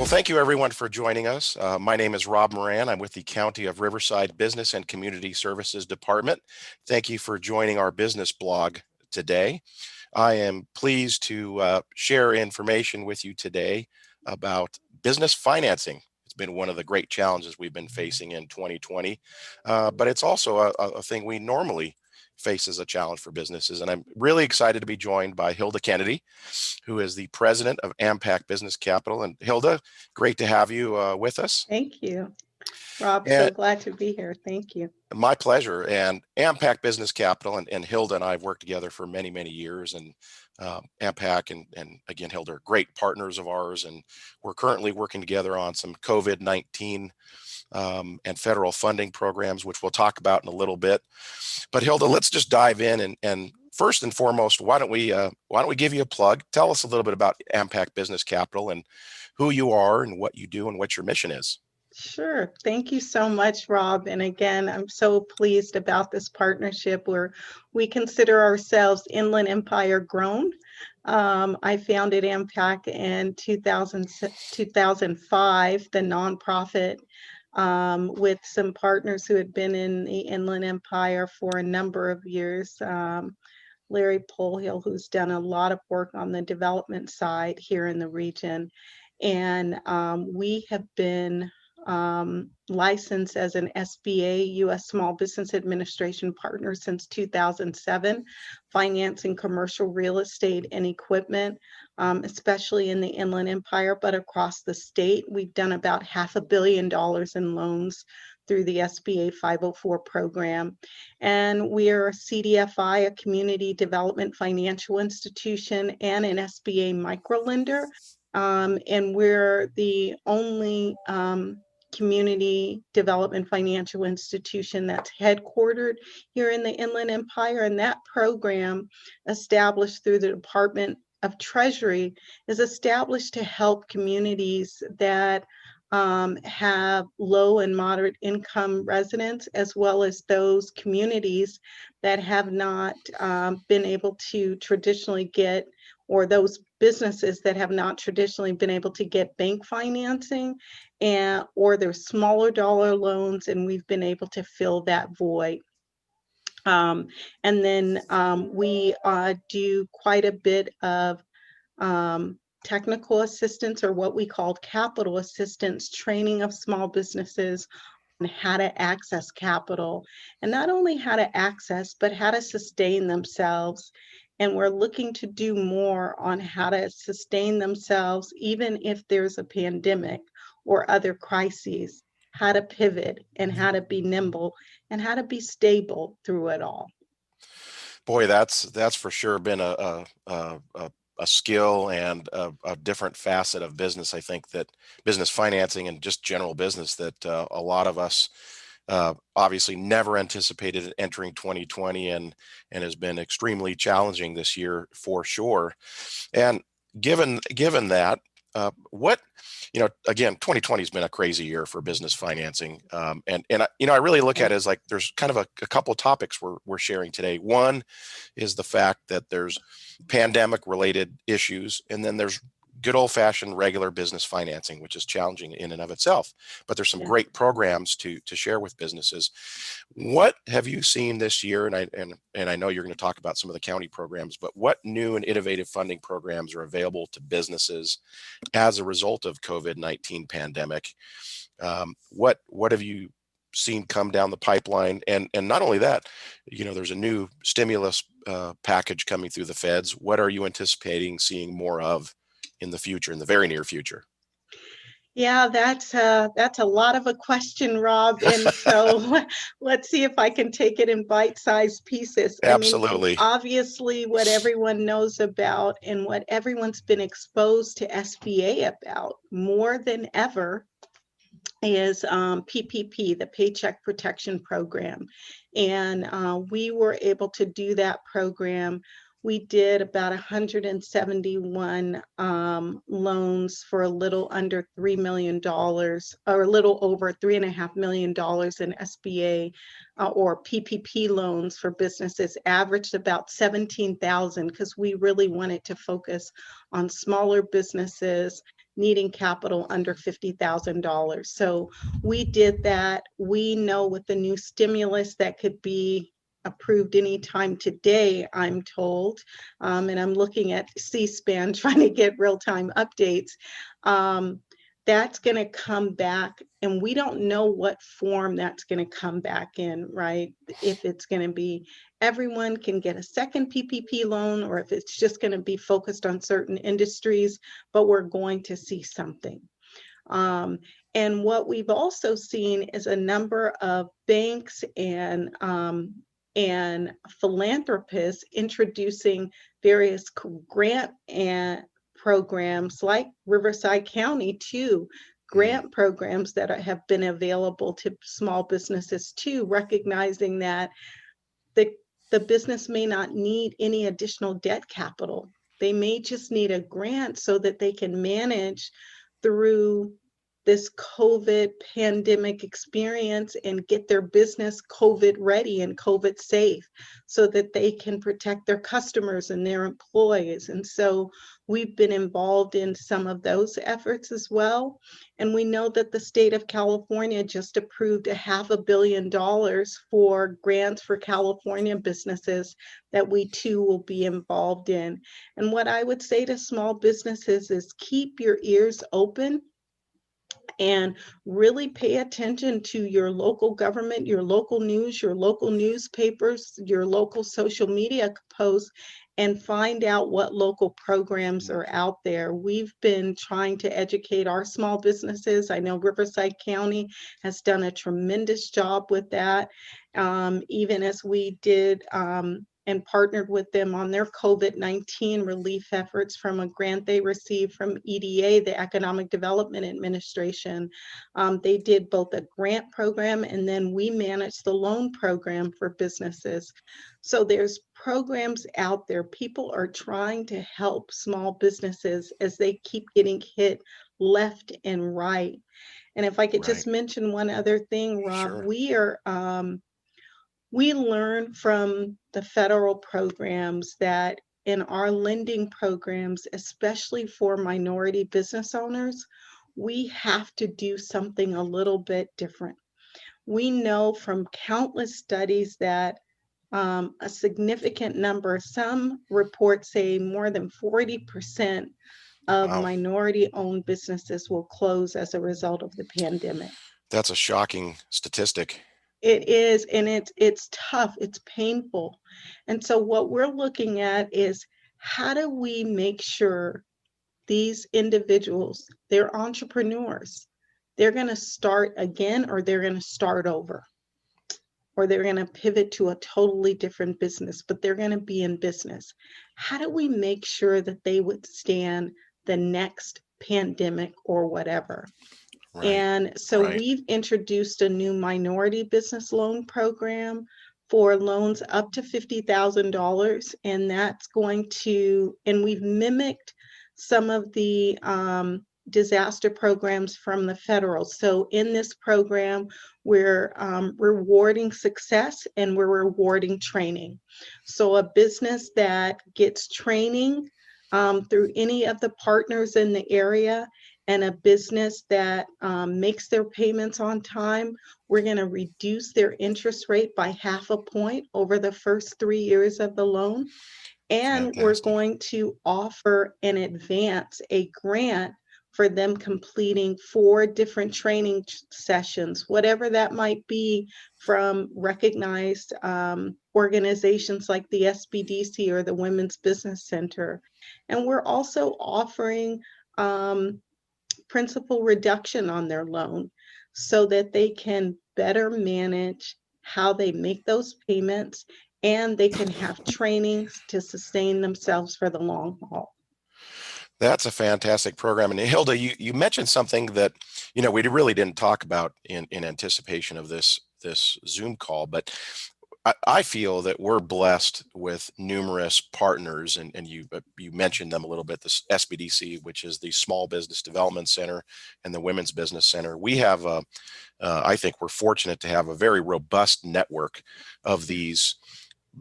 Well, thank you everyone for joining us. My name is Rob Moran. I'm with the County of Riverside Business and Community Services Department. Thank you for joining our business blog today. I am pleased to share information with you today about business financing. It's been one of the great challenges we've been facing in 2020, but it's also a thing we normally face as a challenge for businesses. And I'm really excited to be joined by Hilda Kennedy, who is the president of AmPac Business Capital. And Hilda, great to have you with us. Thank you, Rob. And so glad to be here. Thank you. my pleasure. And AmPac Business Capital and Hilda and I have worked together for many, many years. And AmPac and again, Hilda are great partners of ours. And we're currently working together on some COVID-19 and federal funding programs, which we'll talk about in a little bit. But Hilda, let's just dive in and first and foremost, why don't we give you a plug? Tell us a little bit about AmPac Business Capital and who you are and what you do and what your mission is. Sure. Thank you so much, Rob. And again, I'm so pleased about this partnership where we consider ourselves Inland Empire grown. I founded AmPac in 2005, the nonprofit, with some partners who had been in the Inland Empire for a number of years. Larry Polhill, who's done a lot of work on the development side here in the region. And we have been licensed as an SBA, U.S. Small Business Administration partner since 2007, financing commercial real estate and equipment, especially in the Inland Empire, but across the state. We've done about $500 million in loans through the SBA 504 program. And we are a CDFI, a community development financial institution, and an SBA microlender. And we're the only community development financial institution that's headquartered here in the Inland Empire. And that program, established through the Department of Treasury, is established to help communities that have low and moderate income residents, as well as those communities that have not been able to traditionally get, or those businesses that have not traditionally been able to get bank financing, or their smaller dollar loans, and we've been able to fill that void. And then we do quite a bit of technical assistance, or what we call capital assistance, training of small businesses on how to access capital, and not only how to access, but how to sustain themselves. And we're looking to do more on how to sustain themselves, even if there's a pandemic or other crises, how to pivot and how to be nimble and how to be stable through it all. Boy, that's for sure been a skill and a different facet of business. I think that business financing and just general business that a lot of us obviously never anticipated entering 2020 and has been extremely challenging this year for sure. And given that, again, 2020 has been a crazy year for business financing. And I really look at it as like there's kind of a couple of topics we're sharing today. One is the fact that there's pandemic related issues, and then there's good old-fashioned regular business financing, which is challenging in and of itself. But there's some great programs to share with businesses. What have you seen this year? And I know you're going to talk about some of the county programs, but what new and innovative funding programs are available to businesses as a result of COVID-19 pandemic? What have you seen come down the pipeline? And not only that, there's a new stimulus package coming through the feds. What are you anticipating seeing more of in the future, in the very near future? Yeah, that's a lot of a question, Rob. And so let's see if I can take it in bite-sized pieces. Absolutely. I mean, obviously, what everyone knows about and what everyone's been exposed to SBA about more than ever is PPP, the Paycheck Protection Program. And we were able to do that program. We did about 171 loans for a little under $3 million, or a little over $3.5 million in SBA or PPP loans for businesses, averaged about 17,000, because we really wanted to focus on smaller businesses needing capital under $50,000. So we did that. We know with the new stimulus that could be approved anytime today, I'm told, and I'm looking at C-SPAN trying to get real-time updates. That's going to come back, and we don't know what form that's going to come back in, right? If it's going to be everyone can get a second PPP loan, or if it's just going to be focused on certain industries, but we're going to see something. And what we've also seen is a number of banks and philanthropists introducing various grant and programs like Riverside County too, grant programs that have been available to small businesses too, recognizing that the business may not need any additional debt capital. They may just need a grant so that they can manage through this COVID pandemic experience and get their business COVID ready and COVID safe so that they can protect their customers and their employees. And so we've been involved in some of those efforts as well. And we know that the state of California just approved $500 million for grants for California businesses that we too will be involved in. And what I would say to small businesses is keep your ears open and really pay attention to your local government, your local news, your local newspapers, your local social media posts, and find out what local programs are out there. We've been trying to educate our small businesses. I know Riverside County has done a tremendous job with that, even as we did and partnered with them on their COVID-19 relief efforts from a grant they received from EDA, the Economic Development Administration. They did both a grant program and then we managed the loan program for businesses. So there's programs out there. People are trying to help small businesses as they keep getting hit left and right. And if I could just mention one other thing, Rob, Sure. we learn from the federal programs that in our lending programs, especially for minority business owners, we have to do something a little bit different. We know from countless studies that a significant number, some reports say more than 40% of Wow. minority-owned businesses will close as a result of the pandemic. That's a shocking statistic. It is, and it's tough, it's painful. And so what we're looking at is how do we make sure these individuals, they're entrepreneurs, they're going to start again or they're going to start over, or they're going to pivot to a totally different business, but they're going to be in business. How do we make sure that they withstand the next pandemic or whatever? And so we've introduced a new minority business loan program for loans up to $50,000. And that's going to, and we've mimicked some of the disaster programs from the federal. So in this program, we're rewarding success and we're rewarding training. So a business that gets training through any of the partners in the area and a business that makes their payments on time, we're going to reduce their interest rate by 0.5 point over the first 3 years of the loan. And we're going to offer in advance a grant for them completing 4 different training sessions, whatever that might be, from recognized organizations like the SBDC or the Women's Business Center. And we're also offering principal reduction on their loan so that they can better manage how they make those payments and they can have trainings to sustain themselves for the long haul. That's a fantastic program. And Hilda, you mentioned something that, we really didn't talk about in anticipation of this Zoom call, but I feel that we're blessed with numerous partners, and you mentioned them a little bit, the SBDC, which is the Small Business Development Center, and the Women's Business Center. We have, I think we're fortunate to have a very robust network of these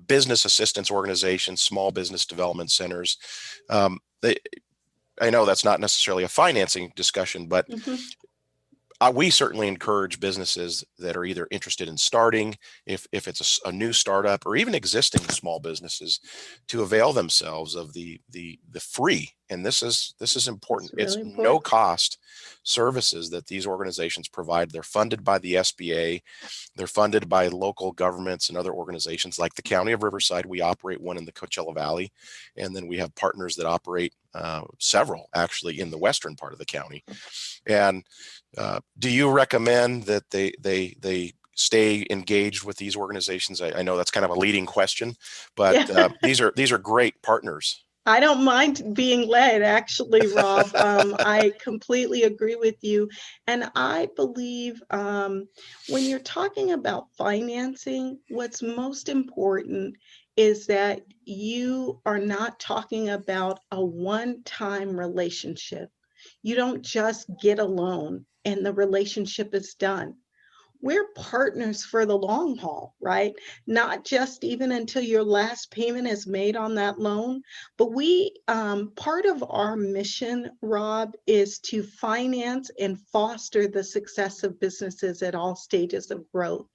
business assistance organizations, small business development centers. I know that's not necessarily a financing discussion, but Mhm. we certainly encourage businesses that are either interested in starting, if it's a new startup, or even existing small businesses, to avail themselves of the free, and this is important. It's It's really no important. cost services that these organizations provide. They're funded by the SBA. They're funded by local governments and other organizations like the County of Riverside. We operate one in the Coachella Valley, and then we have partners that operate several actually in the western part of the county. And do you recommend that they stay engaged with these organizations? I know that's kind of a leading question, but Yeah. these are great partners. I don't mind being led, actually, Rob. I completely agree with you. And I believe when you're talking about financing, what's most important is that you are not talking about a one-time relationship. You don't just get a loan and the relationship is done. We're partners for the long haul, right? Not just even until your last payment is made on that loan, but part of our mission, Rob, is to finance and foster the success of businesses at all stages of growth.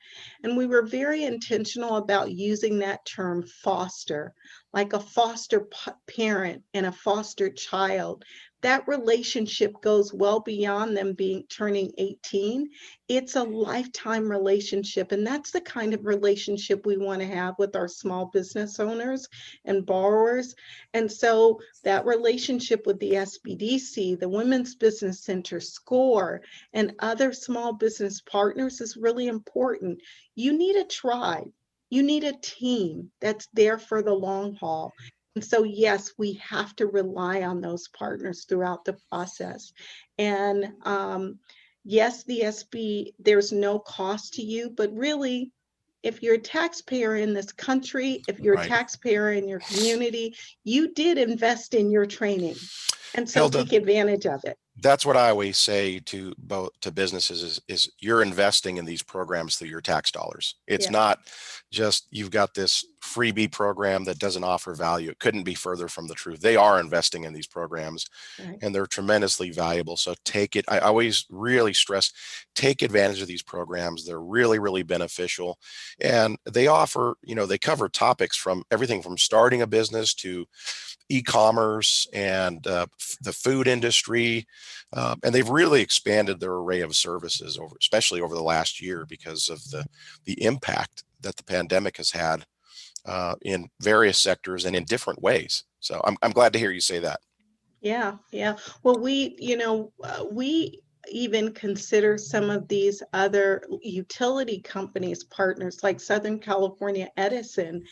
And we were very intentional about using that term foster, like a foster parent and a foster child. That relationship goes well beyond them turning 18. It's a lifetime relationship, and that's the kind of relationship we want to have with our small business owners and borrowers. And so that relationship with the SBDC, the Women's Business Center, SCORE, and other small business partners is really important. You need a tribe. You need a team that's there for the long haul. And so, yes, we have to rely on those partners throughout the process. And yes, there's no cost to you, but really, if you're a taxpayer in this country, if you're a Right. taxpayer in your community, you did invest in your training. And so Hilda, take advantage of it. that's what I always say to businesses is you're investing in these programs through your tax dollars. It's Yeah, not just you've got this freebie program that doesn't offer value. It couldn't be further from the truth. They are investing in these programs, right. and they're tremendously valuable. So take it. I always really stress, take advantage of these programs. They're really, really beneficial. And they offer, they cover topics from everything from starting a business to e-commerce and the food industry, and they've really expanded their array of services especially over the last year, because of the impact that the pandemic has had in various sectors and in different ways. So I'm glad to hear you say that. Yeah, yeah. Well, we even consider some of these other utility companies partners like Southern California Edison.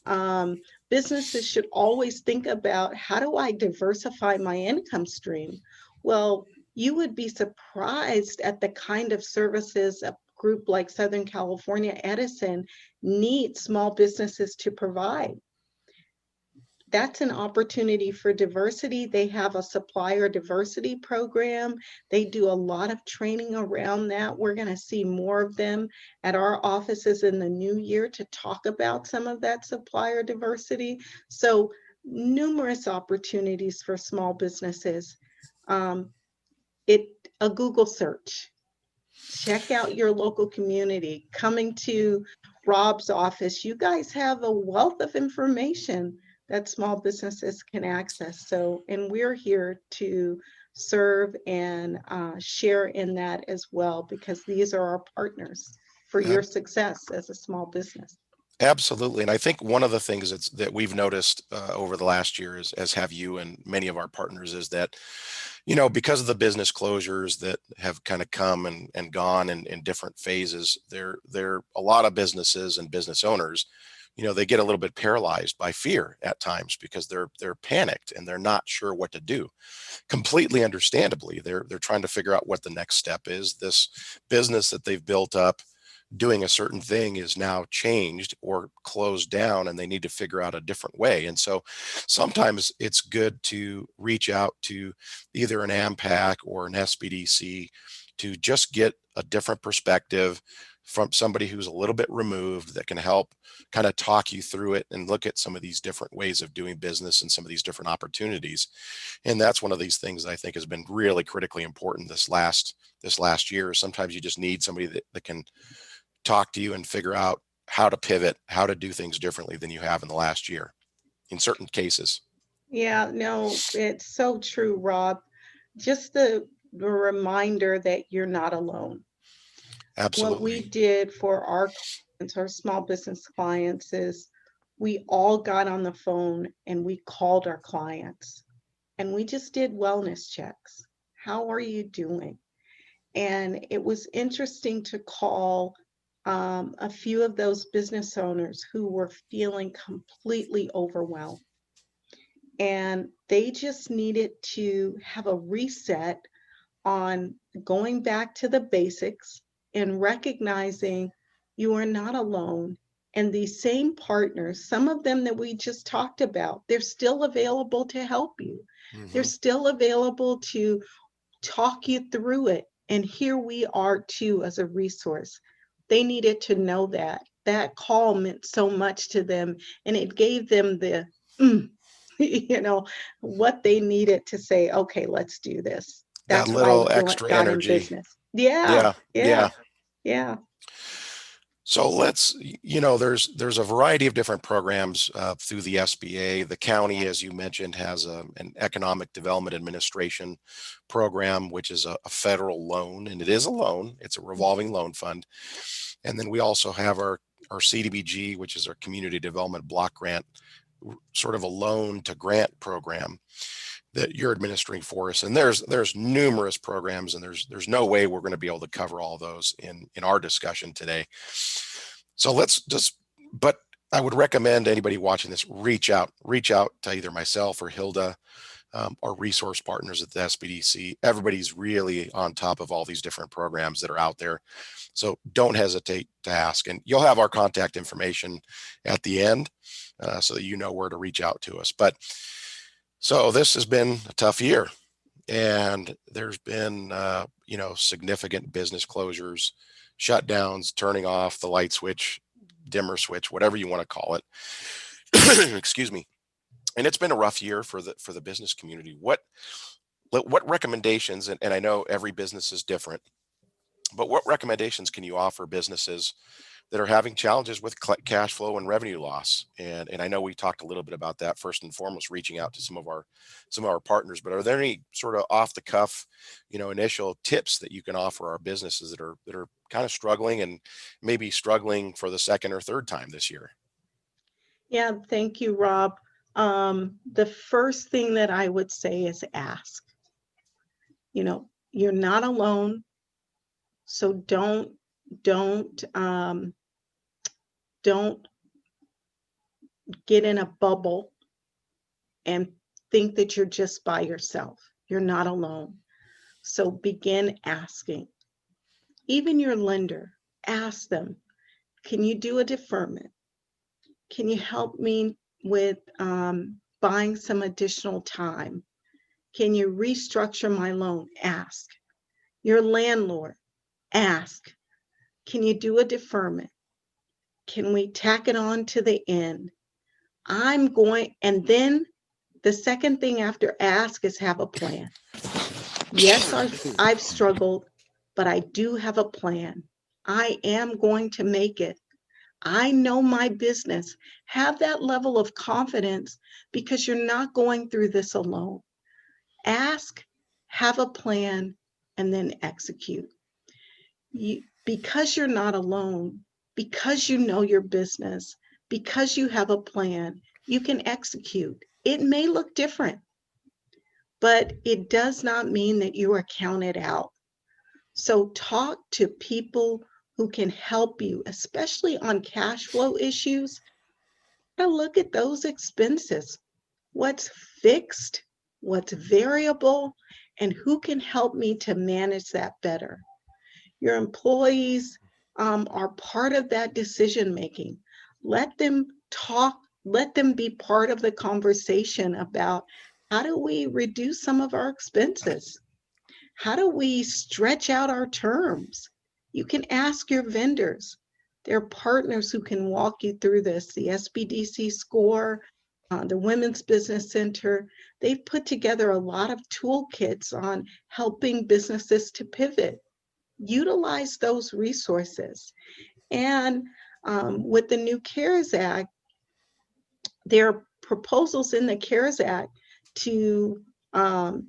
um, Businesses should always think about, how do I diversify my income stream? Well, you would be surprised at the kind of services a group like Southern California Edison needs small businesses to provide. That's an opportunity for diversity. They have a supplier diversity program. They do a lot of training around that. We're going to see more of them at our offices in the new year to talk about some of that supplier diversity. So, numerous opportunities for small businesses. Um, it a Google search. Check out your local community. Coming to Rob's office, you guys have a wealth of information that small businesses can access. So, and we're here to serve and share in that as well, because these are our partners for your Ab- success as a small business. Absolutely. And I think one of the things that we've noticed over the last year, as have you and many of our partners, is that, because of the business closures that have kind of come and gone in different phases, there a lot of businesses and business owners, they get a little bit paralyzed by fear at times, because they're panicked and they're not sure what to do. Completely understandably, they're trying to figure out what the next step is. This business that they've built up doing a certain thing is now changed or closed down, and they need to figure out a different way. And so sometimes it's good to reach out to either an AmPac or an SBDC to just get a different perspective, from somebody who's a little bit removed that can help kind of talk you through it and look at some of these different ways of doing business and some of these different opportunities. And that's one of these things that I think has been really critically important this last year. Sometimes you just need somebody that can talk to you and figure out how to pivot, how to do things differently than you have in the last year in certain cases. Yeah, no, it's so true, Rob. Just the reminder that you're not alone. What we Absolutely. did for our clients, our small business clients, is we all got on the phone and we called our clients and we just did wellness checks. How are you doing? And it was interesting to call a few of those business owners who were feeling completely overwhelmed. And they just needed to have a reset on going back to the basics and recognizing you are not alone. And these same partners, some of them that we just talked about, they're still available to help you. They're Mm-hmm. still available to talk you through it. And here we are too as a resource. They needed to know that. That call meant so much to them, and it gave them the, you know, what they needed to say, okay, let's do this. That That's why little we extra got in energy. business. Yeah, Yeah. yeah, Yeah. yeah. So there's a variety of different programs through the SBA. The county, as you mentioned, has an Economic Development Administration program, which is a federal loan, and it is a loan. It's a revolving loan fund. And then we also have our CDBG, which is our Community Development Block Grant, sort of a loan to grant program that you're administering for us. And there's numerous programs, and there's no way we're going to be able to cover all those in our discussion today. So but I would recommend anybody watching this reach out to either myself or Hilda, our resource partners at the SBDC. Everybody's really on top of all these different programs that are out there. So don't hesitate to ask, and you'll have our contact information at the end so that you know where to reach out to us. But so this has been a tough year, and there's been, significant business closures, shutdowns, turning off the light switch, dimmer switch, whatever you want to call it. Excuse me. And it's been a rough year for the business community. What recommendations, and I know every business is different, but what recommendations can you offer businesses that are having challenges with cash flow and revenue loss? And I know we talked a little bit about that, first and foremost, reaching out to some of our partners. But are there any sort of off the cuff, initial tips that you can offer our businesses that are kind of struggling and maybe struggling for the second or third time this year? Yeah, thank you, Rob. The first thing that I would say is ask. You're not alone, so don't get in a bubble and think that you're just by yourself. You're not alone. So begin asking. Even your lender, ask them, can you do a deferment? Can you help me with buying some additional time? Can you restructure my loan? Ask. Your landlord, ask. Can you do a deferment? Can we tack it on to the end? And then the second thing after ask is have a plan. Yes, I've struggled, but I do have a plan. I am going to make it. I know my business. Have that level of confidence because you're not going through this alone. Ask, have a plan, and then execute. Because you're not alone, because you know your business, because you have a plan, you can execute. It may look different, but it does not mean that you are counted out. So talk to people who can help you, especially on cash flow issues. Now look at those expenses. What's fixed, what's variable, and who can help me to manage that better? Your employees are part of that decision making. Let them talk, let them be part of the conversation about how do we reduce some of our expenses? How do we stretch out our terms? You can ask your vendors. There are partners who can walk you through this. The SBDC score, the Women's Business Center, they've put together a lot of toolkits on helping businesses to pivot. Utilize those resources. And with the new CARES Act, there are proposals in the CARES Act to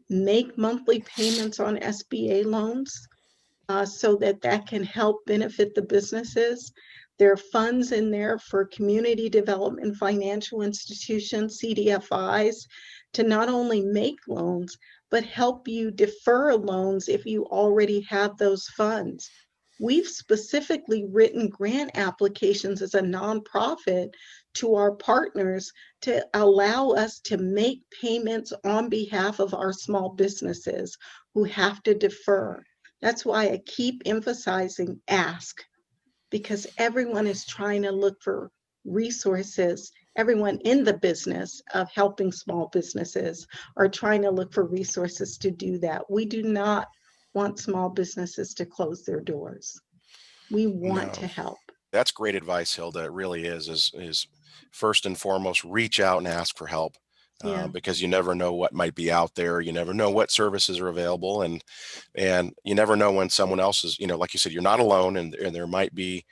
make monthly payments on SBA loans so that that can help benefit the businesses. There are funds in there for community development financial institutions, CDFIs, to not only make loans, but help you defer loans if you already have those funds. We've specifically written grant applications as a nonprofit to our partners to allow us to make payments on behalf of our small businesses who have to defer. That's why I keep emphasizing ask, because everyone is trying to look for resources. Everyone in the business of helping small businesses are trying to look for resources to do that. We do not want small businesses to close their doors. We want No, to help. that's great advice, Hilda. It really is first and foremost, reach out and ask for help. Yeah. Because you never know what might be out there. You never know what services are available, and you never know when someone else is, like you said, you're not alone, and there might be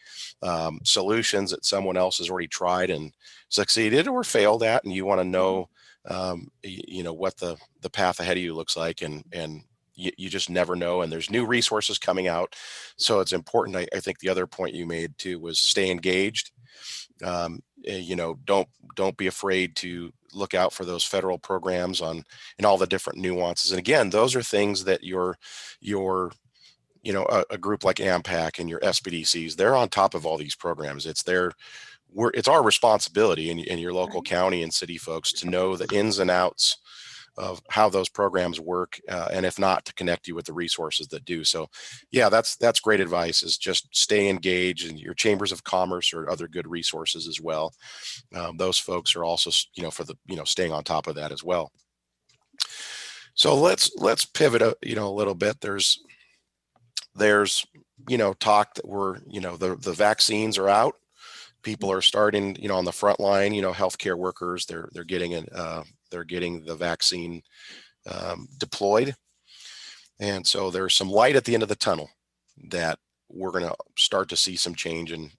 solutions that someone else has already tried and succeeded or failed at, and you want to know, what the path ahead of you looks like, and you just never know, and there's new resources coming out, so it's important. I think the other point you made too was stay engaged. Don't be afraid to look out for those federal programs and all the different nuances. And again, those are things that a group like AmPac and your SBDCs, they're on top of all these programs. It's our responsibility in your local county and city folks to know the ins and outs of how those programs work, and if not, to connect you with the resources that do. So yeah, that's great advice, is just stay engaged, and your chambers of commerce or other good resources as well. Those folks are also, for the, staying on top of that as well. So let's pivot a little bit. There's talk that the vaccines are out. People are starting, on the front line, healthcare workers, they're getting the vaccine deployed. And so there's some light at the end of the tunnel that we're going to start to see some change in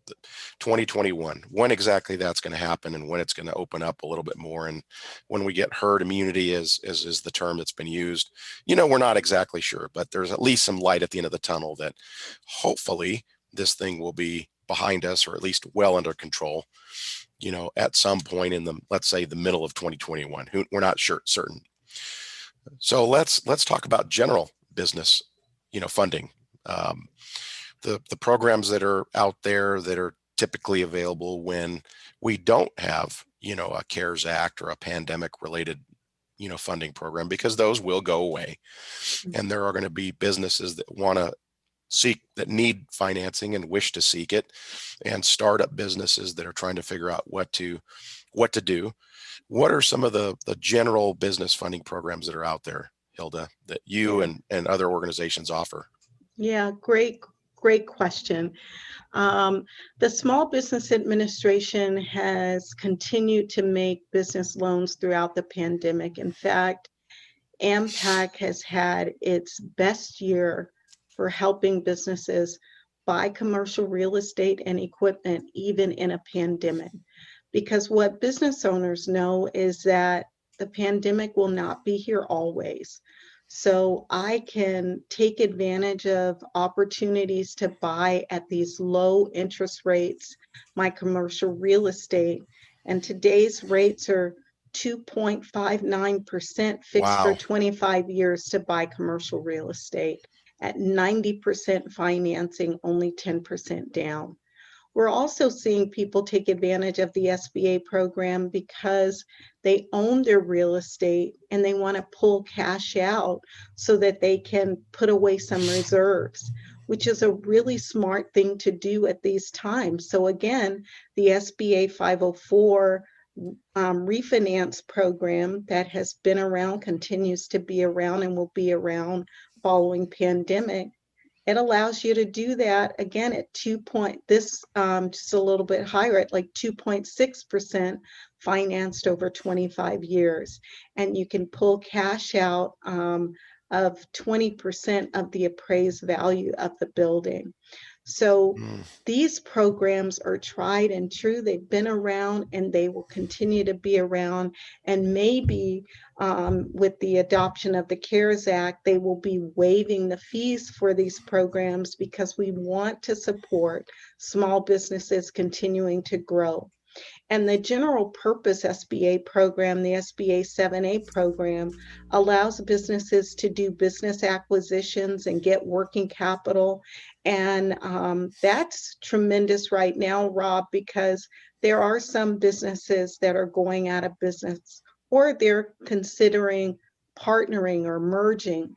2021. When exactly that's going to happen, and when it's going to open up a little bit more, and when we get herd immunity, as is the term that's been used, we're not exactly sure, but there's at least some light at the end of the tunnel that hopefully this thing will be behind us, or at least well under control, at some point in let's say the middle of 2021. We're not certain. So let's talk about general business, funding. The programs that are out there that are typically available when we don't have, a CARES Act or a pandemic related, funding program, because those will go away. And there are going to be businesses that need financing and wish to seek it, and startup businesses that are trying to figure out what to do. What are some of the general business funding programs that are out there, Hilda, that you and other organizations offer? Yeah, great question. The Small Business Administration has continued to make business loans throughout the pandemic. In fact, AmPac has had its best year for helping businesses buy commercial real estate and equipment, even in a pandemic. Because what business owners know is that the pandemic will not be here always. So I can take advantage of opportunities to buy at these low interest rates, my commercial real estate. And today's rates are 2.59% fixed for 25 years to buy commercial real estate. At 90% financing, only 10% down. We're also seeing people take advantage of the SBA program because they own their real estate and they want to pull cash out so that they can put away some reserves, which is a really smart thing to do at these times. So again, the SBA 504 refinance program that has been around, continues to be around, and will be around following pandemic, it allows you to do that again at just a little bit higher at like 2.6% financed over 25 years. And you can pull cash out of 20% of the appraised value of the building. So these programs are tried and true. They've been around and they will continue to be around. And maybe with the adoption of the CARES Act, they will be waiving the fees for these programs because we want to support small businesses continuing to grow. And the general purpose SBA program, the SBA 7A program, allows businesses to do business acquisitions and get working capital. And that's tremendous right now, Rob, because there are some businesses that are going out of business or they're considering partnering or merging.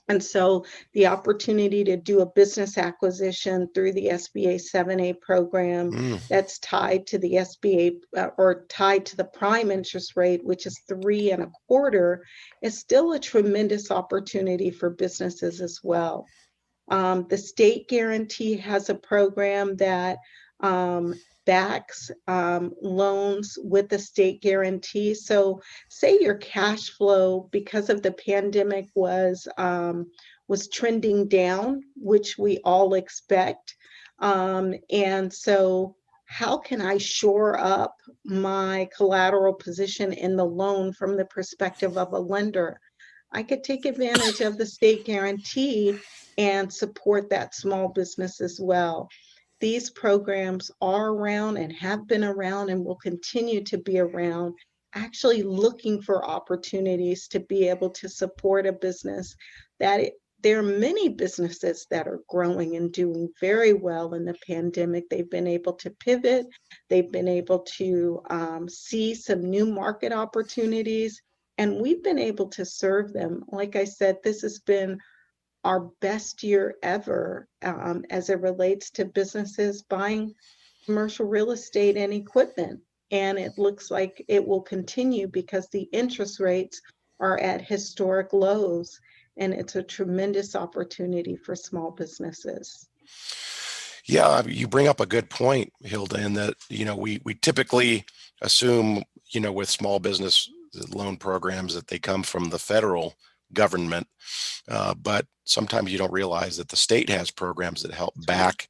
And so the opportunity to do a business acquisition through the SBA 7A program that's tied to the SBA or tied to the prime interest rate, which is 3.25%, is still a tremendous opportunity for businesses as well. The state guarantee has a program that backs loans with the state guarantee. So say your cash flow because of the pandemic was trending down, which we all expect. And so how can I shore up my collateral position in the loan from the perspective of a lender? I could take advantage of the state guarantee and support that small business as well. These programs are around and have been around and will continue to be around, actually looking for opportunities to be able to support a business there are many businesses that are growing and doing very well in the pandemic. They've been able to pivot. They've been able to see some new market opportunities, and we've been able to serve them. Like I said, this has been our best year ever as it relates to businesses buying commercial real estate and equipment. And it looks like it will continue because the interest rates are at historic lows, and it's a tremendous opportunity for small businesses. Yeah, you bring up a good point, Hilda, in that, we typically assume, with small business loan programs that they come from the federal government, but sometimes you don't realize that the state has programs that help back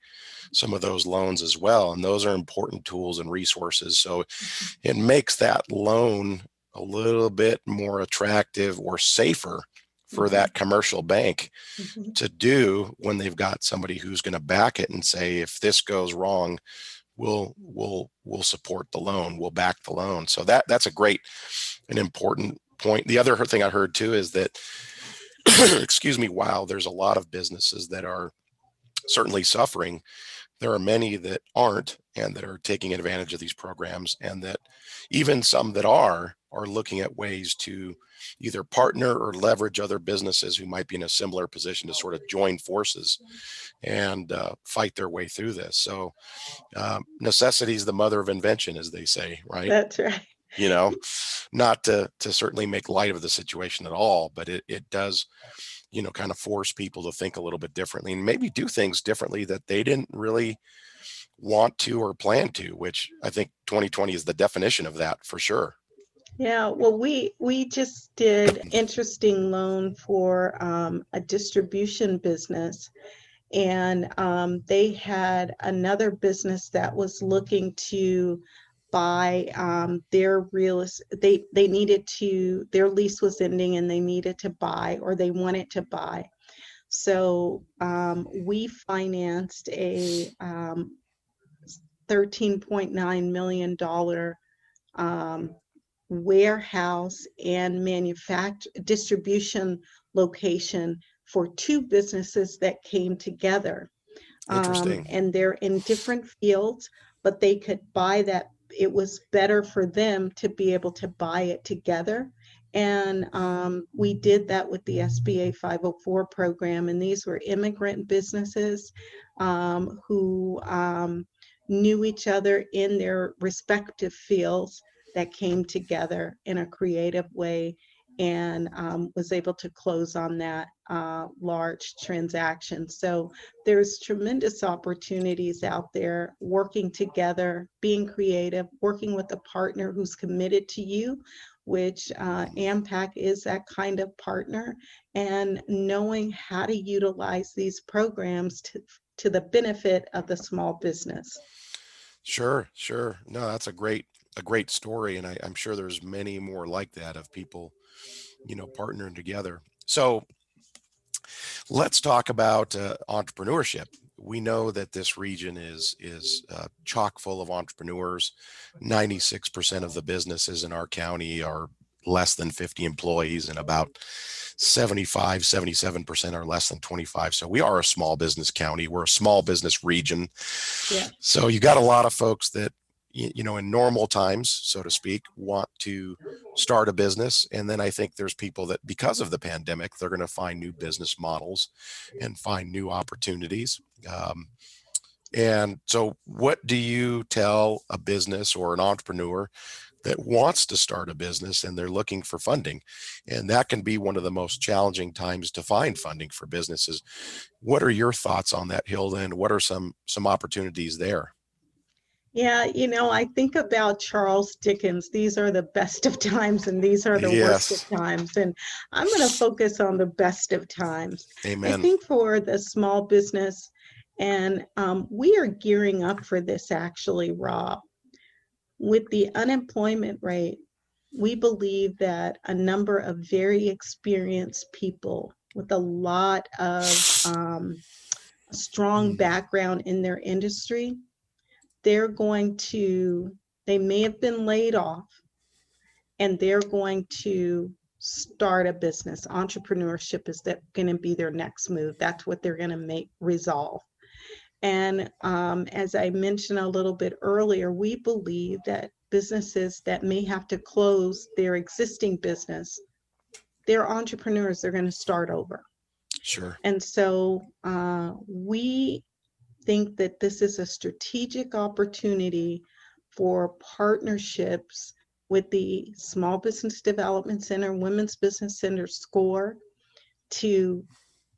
some of those loans as well, and those are important tools and resources. So it makes that loan a little bit more attractive or safer for that commercial bank to do when they've got somebody who's going to back it and say, if this goes wrong, we'll support the loan, we'll back the loan. So that's a great and important point. The other thing I heard too is that, excuse me, while there's a lot of businesses that are certainly suffering, there are many that aren't and that are taking advantage of these programs, and that even some that are looking at ways to either partner or leverage other businesses who might be in a similar position to sort of join forces and fight their way through this. So necessity is the mother of invention, as they say, right? That's right. Not to certainly make light of the situation at all, but it does, kind of force people to think a little bit differently and maybe do things differently that they didn't really want to or plan to, which I think 2020 is the definition of that for sure. Yeah, well, we just did interesting loan for a distribution business, and they had another business that was looking to buy their real estate. They needed to, their lease was ending and they needed to buy, or they wanted to buy. So we financed a $13.9 million warehouse and distribution location for two businesses that came together. Interesting. And they're in different fields, but they could buy that. It was better for them to be able to buy it together. And we did that with the SBA 504 program. And these were immigrant businesses who knew each other in their respective fields that came together in a creative way and was able to close on that large transaction. So there's tremendous opportunities out there, working together, being creative, working with a partner who's committed to you, which AmPac is that kind of partner, and knowing how to utilize these programs to the benefit of the small business. Sure, sure. No, that's a great story, and I'm sure there's many more like that of people, partnering together. So let's talk about entrepreneurship. We know that this region is chock full of entrepreneurs. 96% of the businesses in our county are less than 50 employees, and about 77% are less than 25. So we are a small business county. We're a small business region. Yeah. So you got a lot of folks that, in normal times, so to speak, want to start a business. And then I think there's people that, because of the pandemic, they're going to find new business models and find new opportunities. And so what do you tell a business or an entrepreneur that wants to start a business and they're looking for funding? And that can be one of the most challenging times to find funding for businesses. What are your thoughts on that, Hilda? And what are some opportunities there? Yeah, I think about Charles Dickens. These are the best of times and these are the worst of Yes. times. And I'm going to focus on the best of times. I Amen. think for the small business, and we are gearing up for this actually, Rob. With the unemployment rate, we believe that a number of very experienced people with a lot of strong background in their industry, they may have been laid off, and they're going to start a business. Entrepreneurship is going to be their next move. That's what they're going to resolve. And as I mentioned a little bit earlier, we believe that businesses that may have to close their existing business, they're entrepreneurs, they're going to start over. Sure. And so we think that this is a strategic opportunity for partnerships with the Small Business Development Center, Women's Business Center, SCORE, to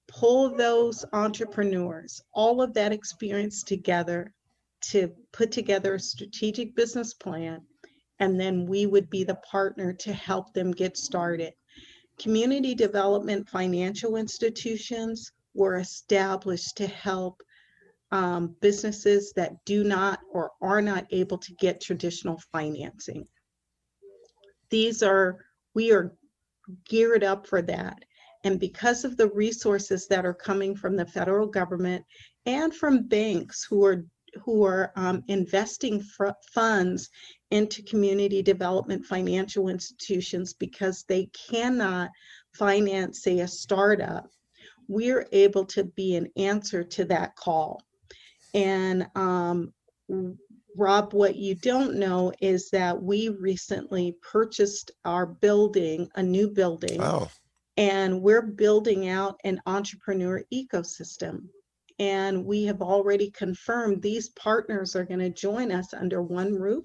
pull those entrepreneurs, all of that experience together, to put together a strategic business plan, and then we would be the partner to help them get started. Community development financial institutions were established to help businesses that do not or are not able to get traditional financing. We are geared up for that. And because of the resources that are coming from the federal government and from banks who are investing funds into community development financial institutions because they cannot finance, say, a startup, we're able to be an answer to that call. And Rob, what you don't know is that we recently purchased our building, a new building. Oh. And we're building out an entrepreneur ecosystem. And we have already confirmed these partners are going to join us under one roof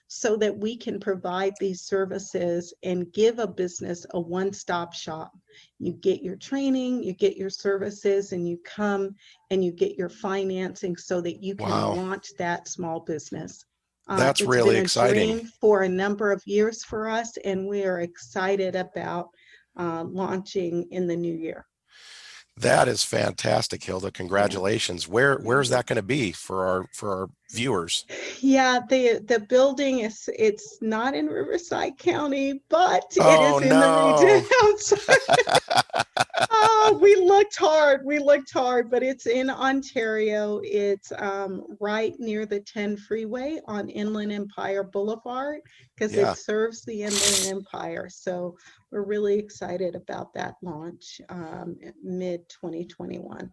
so that we can provide these services and give a business a one-stop shop. You get your training, you get your services, and you come and you get your financing so that you can launch that small business. That's really exciting. It's been a dream for a number of years for us, and we are excited about launching in the new year. That is fantastic, Hilda. Congratulations. Yeah. Where's that going to be for our viewers? Yeah, the building it's not in Riverside County, but it is in the region. Oh, we looked hard, but it's in Ontario. It's right near the 10 freeway on Inland Empire Boulevard, because it serves the Inland Empire. So we're really excited about that launch mid-2021.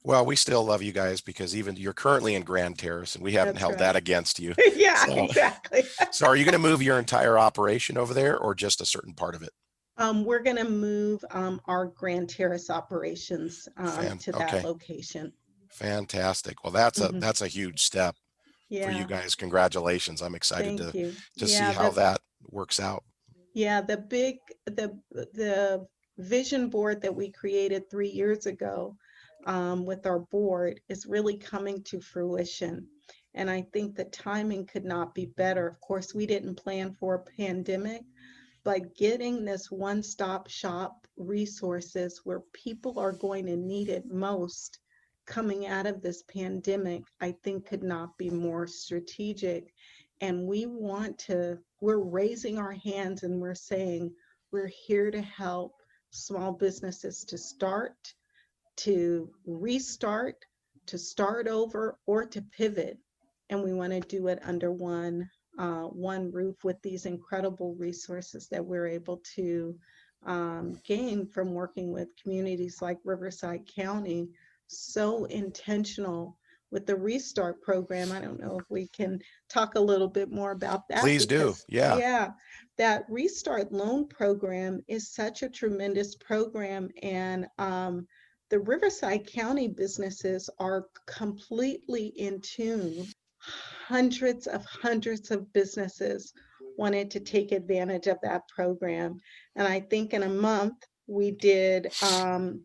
Well, we still love you guys because even you're currently in Grand Terrace and we haven't held that against you. Yeah, exactly. So are you going to move your entire operation over there or just a certain part of it? We're going to move our Grand Terrace operations to that location. Fantastic. Well, that's a huge step for you guys. Congratulations. I'm excited to see how that works out. Yeah, the vision board that we created 3 years ago with our board is really coming to fruition. And I think the timing could not be better. Of course, we didn't plan for a pandemic, but getting this one-stop shop resources where people are going to need it most coming out of this pandemic, I think could not be more strategic. And we're raising our hands and we're saying, we're here to help small businesses to start, to restart, to start over, or to pivot. And we want to do it under one roof with these incredible resources that we're able to gain from working with communities like Riverside County. So intentional with the Restart program. I don't know if we can talk a little bit more about that Please do. because, Yeah. yeah, that Restart loan program is such a tremendous program. And the Riverside County businesses are completely in tune. Hundreds of businesses wanted to take advantage of that program. And I think in a month, we did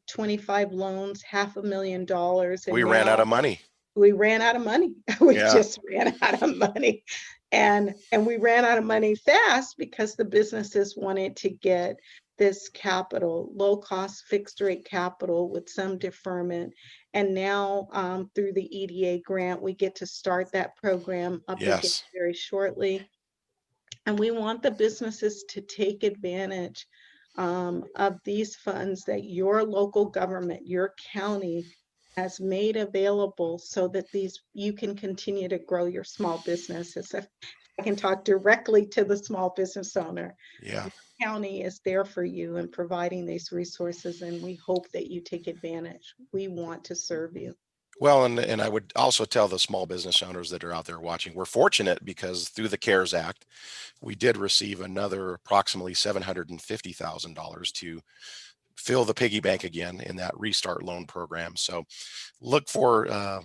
25 loans, $500,000. And We ran out now of money. we ran out of money. We Yeah. just ran out of money. And we ran out of money fast because the businesses wanted to get this capital, low cost fixed rate capital with some deferment. And now through the EDA grant, we get to start that program up again Yes. very shortly. And we want the businesses to take advantage of these funds that your local government, your county has made available so that you can continue to grow your small businesses. If I can talk directly to the small business owner, Yeah. your county is there for you and providing these resources, and we hope that you take advantage. We want to serve you. Well, and I would also tell the small business owners that are out there watching, we're fortunate because through the CARES Act, we did receive another approximately $750,000 to fill the piggy bank again in that restart loan program. So look for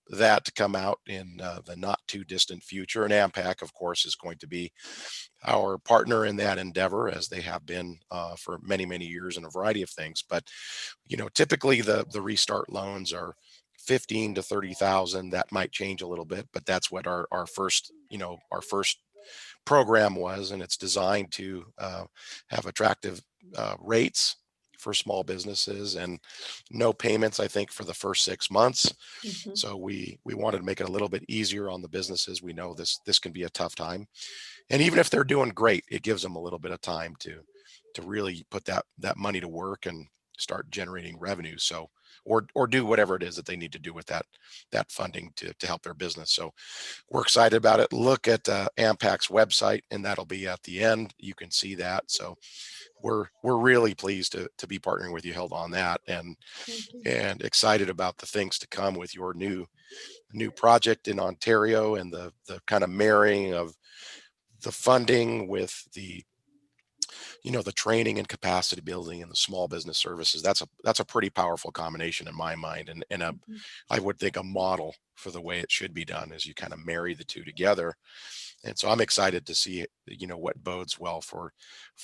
that to come out in the not too distant future. And AmPac, of course, is going to be our partner in that endeavor, as they have been for many years in a variety of things. But typically the restart loans are 15 to 30,000. That might change a little bit, but that's what our first program was, and it's designed to have attractive rates for small businesses and no payments, I think, for the first 6 months. Mhm. So we wanted to make it a little bit easier on the businesses. We know this can be a tough time, and even if they're doing great, it gives them a little bit of time to really put that money to work and start generating revenue. So or do whatever it is that they need to do with that funding to help their business. So we're excited about it. Look at AmPac's website, and that'll be at the end. You can see that. So we're really pleased to be partnering with you, Hilda, on that, Thank you. and excited about the things to come with your new project in Ontario, and the kind of marrying of the funding with the training and capacity building and the small business services. That's a pretty powerful combination in my mind, and Mhm. I would think a model for the way it should be done, as you kind of marry the two together. And so I'm excited to see what bodes well for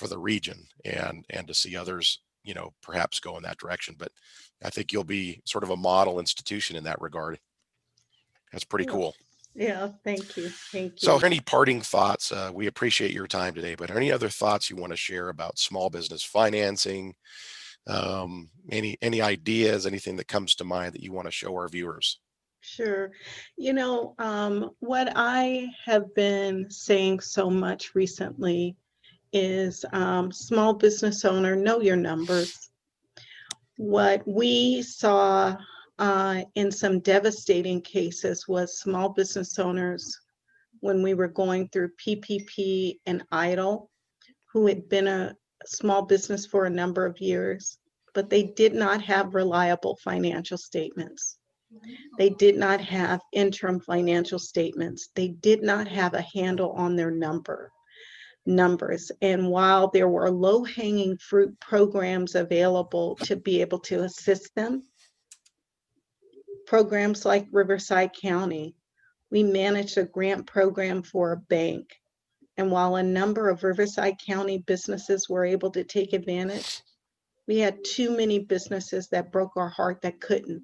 the region, and to see others perhaps go in that direction. But I think you'll be sort of a model institution in that regard. That's pretty Yeah. cool. Yeah, thank you. Thank So you. any parting thoughts? We appreciate your time today, but are any other thoughts you want to share about small business financing? Any ideas, anything that comes to mind that you want to show our viewers? Sure. What I have been saying so much recently is small business owner, know your numbers. What we saw in some devastating cases was small business owners when we were going through PPP and EIDL, who had been a small business for a number of years, but they did not have reliable financial statements. They did not have interim financial statements. They did not have a handle on their numbers. And while there were low-hanging fruit programs available to be able to assist them, programs like Riverside County, we managed a grant program for a bank And while a number of Riverside County businesses were able to take advantage, we had too many businesses that broke our heart that couldn't,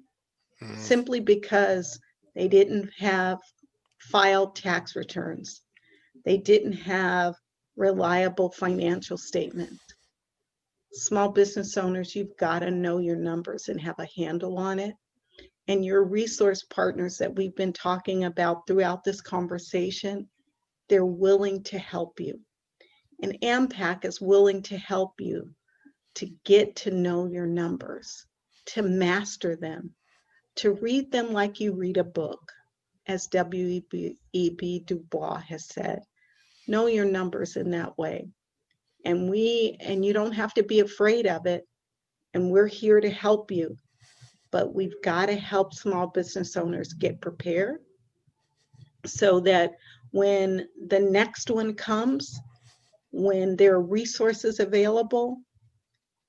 simply because they didn't have filed tax returns. They didn't have reliable financial statements. Small business owners, you've got to know your numbers and have a handle on it. And your resource partners that we've been talking about throughout this conversation, they're willing to help you. And AmPac is willing to help you to get to know your numbers, to master them, to read them like you read a book, as W.E.B. Du Bois has said. Know your numbers in that way. And you don't have to be afraid of it. And we're here to help you. But we've got to help small business owners get prepared so that when the next one comes, when there are resources available,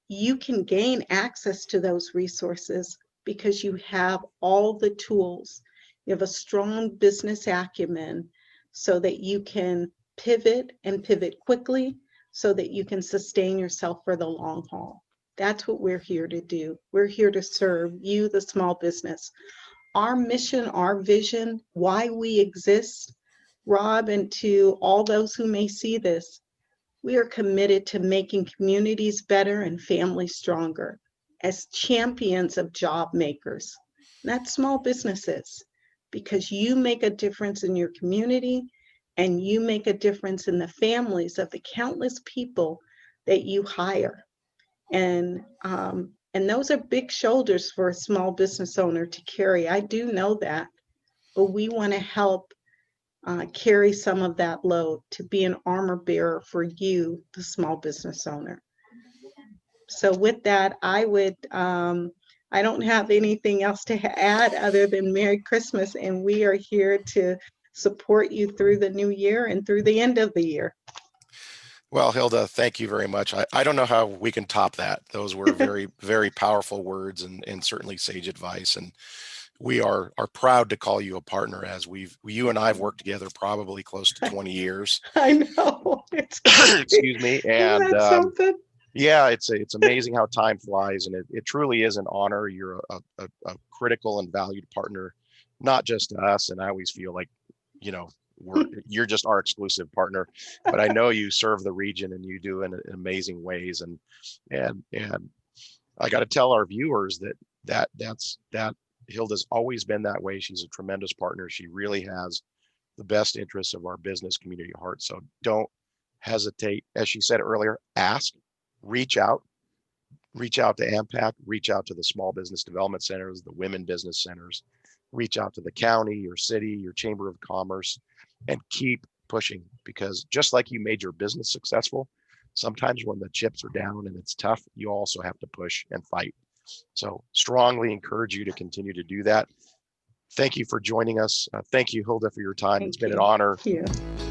you can gain access to those resources because you have all the tools. You have a strong business acumen so that you can pivot and pivot quickly so that you can sustain yourself for the long haul. That's what we're here to do. We're here to serve you, the small business. Our mission, our vision, why we exist, Rob, and to all those who may see this, we are committed to making communities better and families stronger as champions of job makers, not small businesses, because you make a difference in your community and you make a difference in the families of the countless people that you hire. And those are big shoulders for a small business owner to carry. I do know that, but we want to help carry some of that load, to be an armor bearer for you, the small business owner. So with that, I don't have anything else to add other than Merry Christmas, and we are here to support you through the new year and through the end of the year. Well, Hilda, thank you very much. I don't know how we can top that. Those were very, very powerful words and certainly sage advice. And we are proud to call you a partner, as you and I have worked together probably close to 20 years. I know. It's excuse me. And Isn't that something? yeah, it's amazing how time flies, and it truly is an honor. You're a critical and valued partner, not just to us. And I always feel like, you're just our exclusive partner, but I know you serve the region and you do in amazing ways. And I got to tell our viewers that Hilda's always been that way. She's a tremendous partner. She really has the best interests of our business community at heart. So don't hesitate. As she said earlier, ask, reach out to AmPac, reach out to the small business development centers, the women business centers, reach out to the county, your city, your chamber of commerce, and keep pushing, because just like you made your business successful, sometimes when the chips are down and it's tough, you also have to push and fight. So strongly encourage you to continue to do that. Thank you for joining us. Thank you, Hilda, for your time. It's been an honor. Thank you.